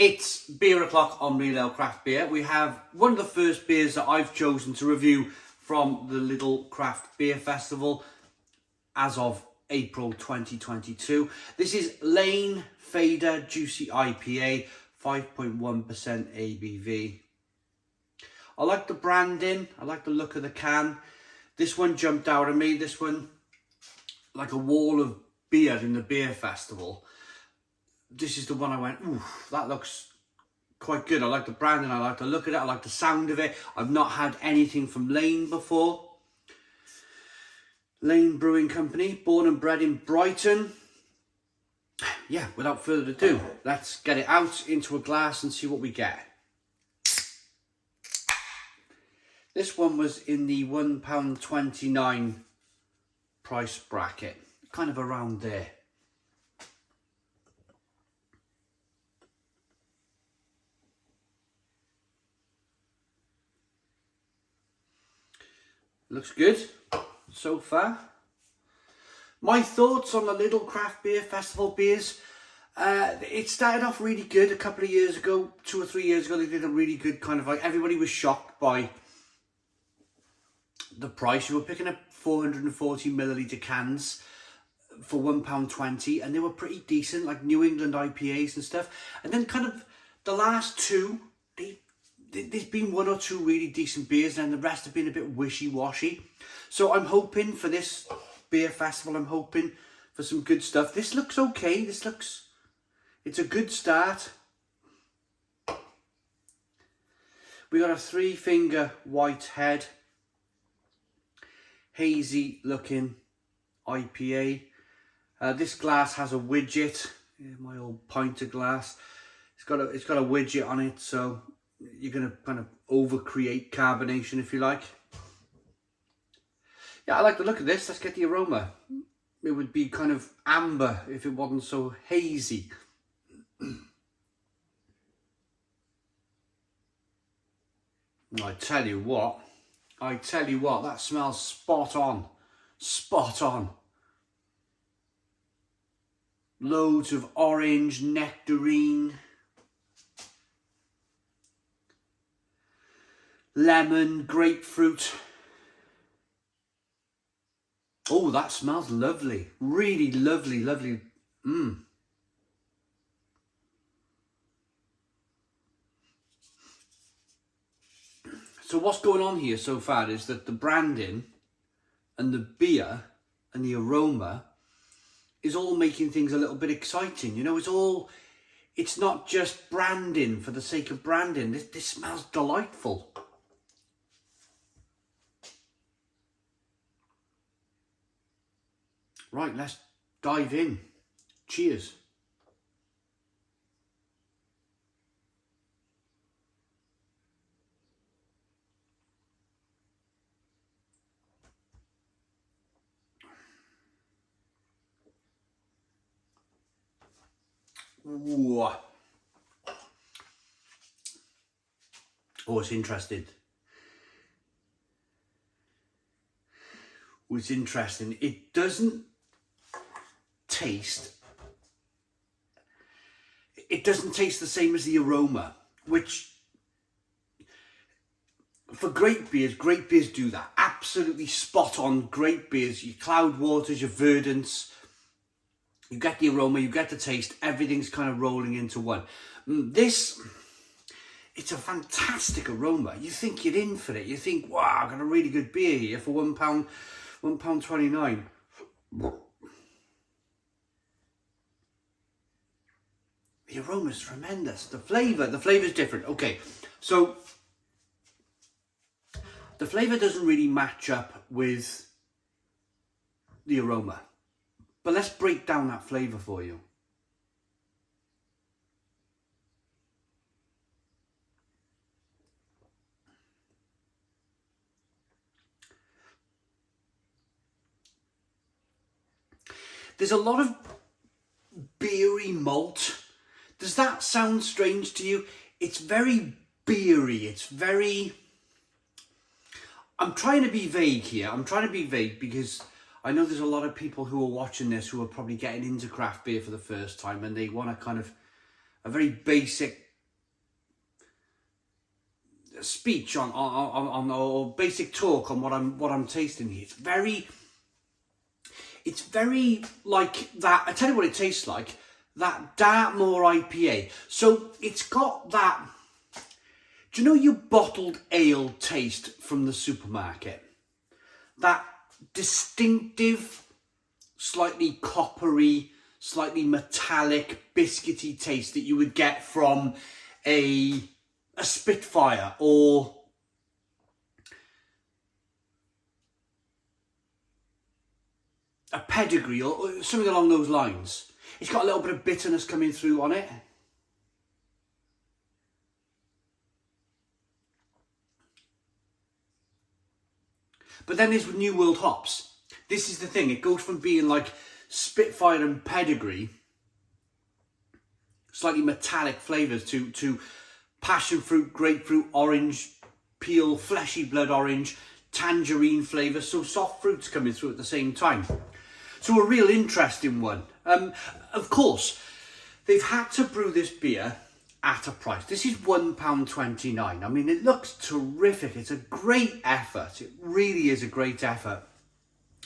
It's beer o'clock on Real Ale Craft Beer. We have one of the first beers that I've chosen to review from the Lidl Craft Beer Festival as of April 2022. This is Laine Juicy IPA, 5.1% ABV. I like the branding, I like the look of the can. This one jumped out at me, this one like a wall of beer in the beer festival. This is the one I went, ooh, that looks quite good. I like the branding, I like the look of it, I like the sound of it. I've not had anything from Laine before. Laine Brewing Company, born and bred in Brighton. Yeah, without further ado, let's get it out into a glass and see what we get. This one was in the £1.29 price bracket, kind of around there. Looks good so far. My thoughts on the Lidl Craft Beer Festival beers. It started off really good a couple of years ago, 2 or 3 years ago. They did a really good kind of like, everybody was shocked by the price. You were picking up 440 milliliter cans for £1.20 and they were pretty decent, like New England IPAs and stuff. And then kind of the last two, there's been 1 or 2 really decent beers and the rest have been a bit wishy-washy. So I'm hoping for this beer festival, I'm hoping for some good stuff. This looks okay. It's a good start. We got a 3-finger white head, hazy looking IPA. This glass has a widget. Yeah, my old pinter glass. It's got a widget on it, so you're going to kind of over-create carbonation, if you like. Yeah, I like the look of this. Let's get the aroma. It would be kind of amber if it wasn't so hazy. I tell you what, that smells spot on. Spot on. Loads of orange, nectarine, lemon, grapefruit. Oh, that smells lovely. Really lovely, lovely. So what's going on here so far is that the branding and the beer and the aroma is all making things a little bit exciting. You know, it's not just branding for the sake of branding. This smells delightful. Right, let's dive in. Cheers. Ooh. Oh, it's interesting. Oh, it's interesting. It doesn't taste the same as the aroma, which for great beers do that. Absolutely spot on. Great beers, your Cloudwaters, your Verdants, you get the aroma, you get the taste, everything's kind of rolling into one. This, it's a fantastic aroma. You think you're in for it. You think, wow, I got a really good beer here for £1.29. The aroma's tremendous. The flavour's different. Okay, so the flavour doesn't really match up with the aroma. But let's break down that flavour for you. There's a lot of beery malt. Does that sound strange to you? It's very beery. It's very... I'm trying to be vague here. I'm trying to be vague because I know there's a lot of people who are watching this who are probably getting into craft beer for the first time and they want a kind of a very basic speech on or basic talk on what I'm tasting here. It's very like that. I tell you what it tastes like, that Dartmoor IPA. So it's got that, do you know your bottled ale taste from the supermarket? That distinctive, slightly coppery, slightly metallic, biscuity taste that you would get from a Spitfire or a Pedigree or something along those lines. It's got a little bit of bitterness coming through on it. But then there's New World hops. This is the thing, it goes from being like Spitfire and Pedigree, slightly metallic flavours, to passion fruit, grapefruit, orange, peel, fleshy blood orange, tangerine flavour, so soft fruits coming through at the same time. So a real interesting one. Of course, they've had to brew this beer at a price. This is £1.29. I mean, it looks terrific. It's a great effort. It really is a great effort.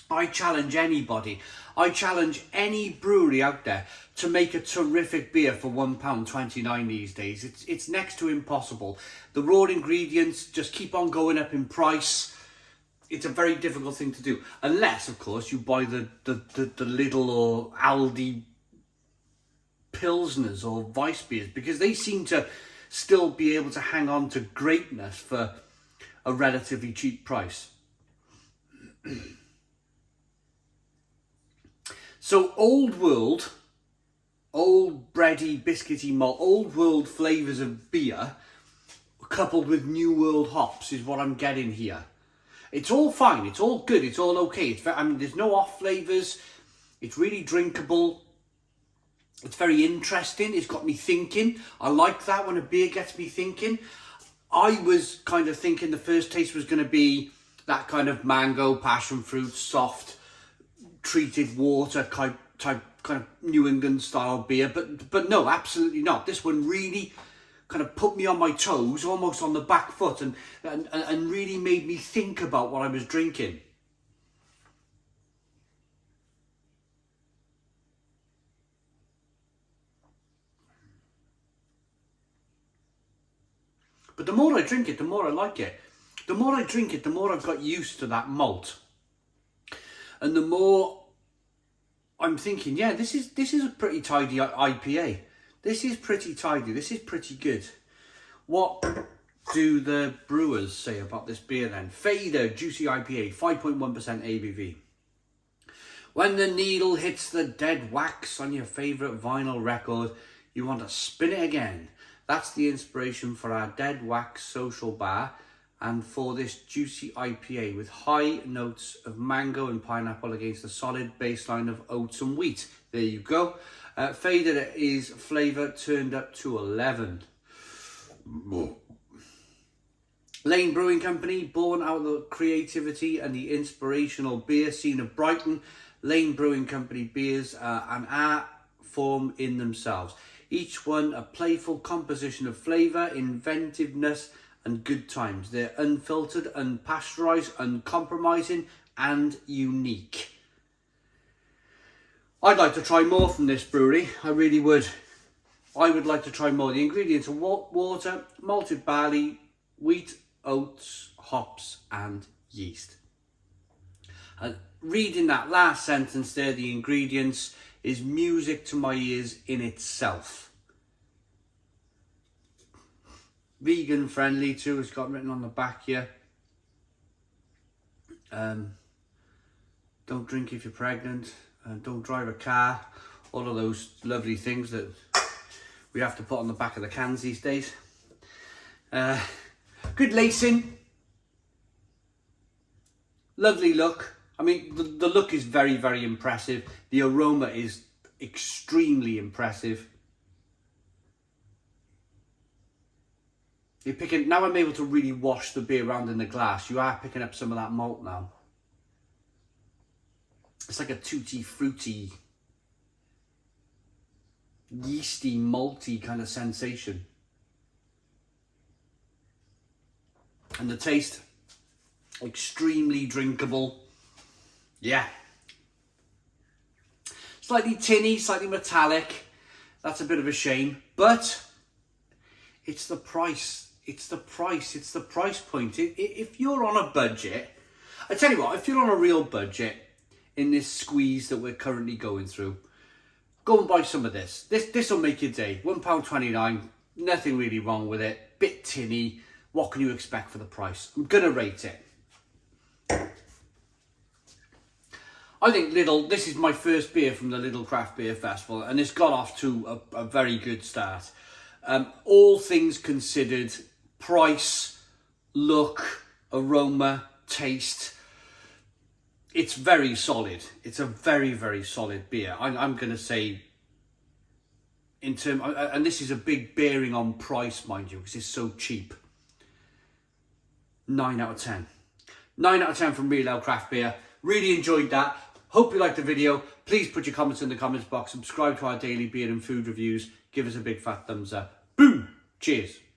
I challenge anybody, I challenge any brewery out there to make a terrific beer for £1.29 these days. It's next to impossible. The raw ingredients just keep on going up in price. It's a very difficult thing to do. Unless, of course, you buy the Lidl or Aldi Pilsners or Weiss beers, because they seem to still be able to hang on to greatness for a relatively cheap price. So old world, old bready, biscuity malt, old world flavours of beer coupled with new world hops is what I'm getting here. It's all fine, it's all good, it's all okay. I mean, there's no off flavours, it's really drinkable. It's very interesting. It's got me thinking. I like that when a beer gets me thinking. I was kind of thinking the first taste was going to be that kind of mango, passion fruit, soft, treated water kind of New England style beer. But no, absolutely not. This one really kind of put me on my toes, almost on the back foot, and really made me think about what I was drinking. But the more I drink it, the more I like it. The more I drink it, the more I've got used to that malt. And the more I'm thinking, yeah, this is a pretty tidy IPA. This is pretty tidy. This is pretty good. What do the brewers say about this beer then? Fader Juicy IPA, 5.1% ABV. When the needle hits the dead wax on your favourite vinyl record, you want to spin it again. That's the inspiration for our Dead Wax social bar and for this juicy IPA with high notes of mango and pineapple against a solid baseline of oats and wheat. There you go. Fader is flavour turned up to 11. Laine Brewing Company, born out of the creativity and the inspirational beer scene of Brighton. Laine Brewing Company beers are an art form in themselves. Each one a playful composition of flavour, inventiveness and good times. They're unfiltered, unpasteurised, uncompromising and unique. I'd like to try more from this brewery, I really would. I would like to try more. The ingredients are water, malted barley, wheat, oats, hops and yeast. Reading that last sentence there, the ingredients, is music to my ears in itself. Vegan friendly too, it's got written on the back here. Don't drink if you're pregnant, don't drive a car, all of those lovely things that we have to put on the back of the cans these days. Good lacing, lovely look. I mean, the look is very, very impressive. The aroma is extremely impressive. You're picking, now I'm able to really wash the beer around in the glass. You are picking up some of that malt now. It's like a tutti fruity, yeasty, malty kind of sensation. And the taste, extremely drinkable. Yeah. Slightly tinny, slightly metallic. That's a bit of a shame, but it's the price. It's the price. It's the price point. If you're on a budget, I tell you what, if you're on a real budget in this squeeze that we're currently going through, go and buy some of this. This will make your day. £1.29, nothing really wrong with it. Bit tinny. What can you expect for the price? I'm going to rate it. I think Lidl, this is my first beer from the Lidl Craft Beer Festival, and it's got off to a very good start. All things considered, price, look, aroma, taste, it's very solid. It's a very, very solid beer. I'm going to say, and this is a big bearing on price, mind you, because it's so cheap. 9 out of 10. 9 out of 10 from Real Ale Craft Beer. Really enjoyed that. Hope you liked the video. Please put your comments in the comments box. Subscribe to our daily beer and food reviews. Give us a big fat thumbs up. Boom! Cheers.